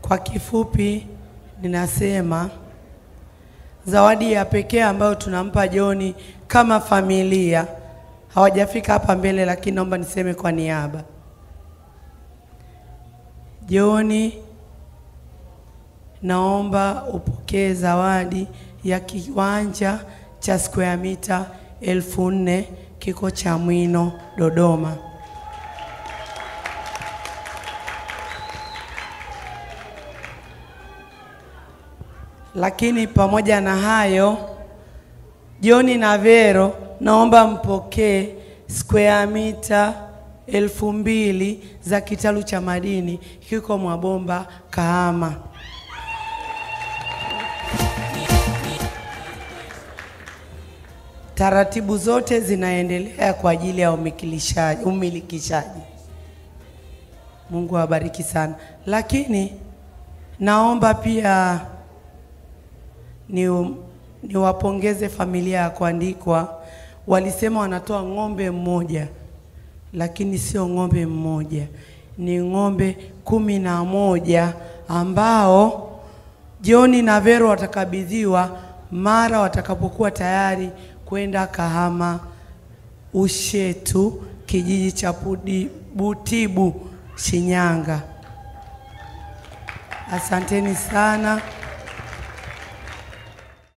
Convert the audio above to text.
Kwa kifupi ninasema zawadi ya pekee ambayo tunampa John kama familia, hawajafika hapa mbele lakini naomba niseme kwa niaba. John, naomba upokee zawadi ya kiwanja cha square mita 4,000 kiko Chamwino, Dodoma. Lakini pamoja na hayo, John na Vero, naomba mpokee square mita 2,000 za kitalu cha madini kiko Mwabomba, Kahama. Taratibu zote zinaendelea kwa ajili ya umilikishaji. Mungu awabariki sana. Lakini naomba pia niwapongeze familia ya Kuandikwa. Walisema wanatoa ng'ombe mmoja, lakini sio ng'ombe mmoja, ni ng'ombe 11 ambao John na Vero watakabidhiwa mara watakapokuwa tayari kwenda Kahama Ushetu, kijiji cha Butibu, Shinyanga. Asanteni sana.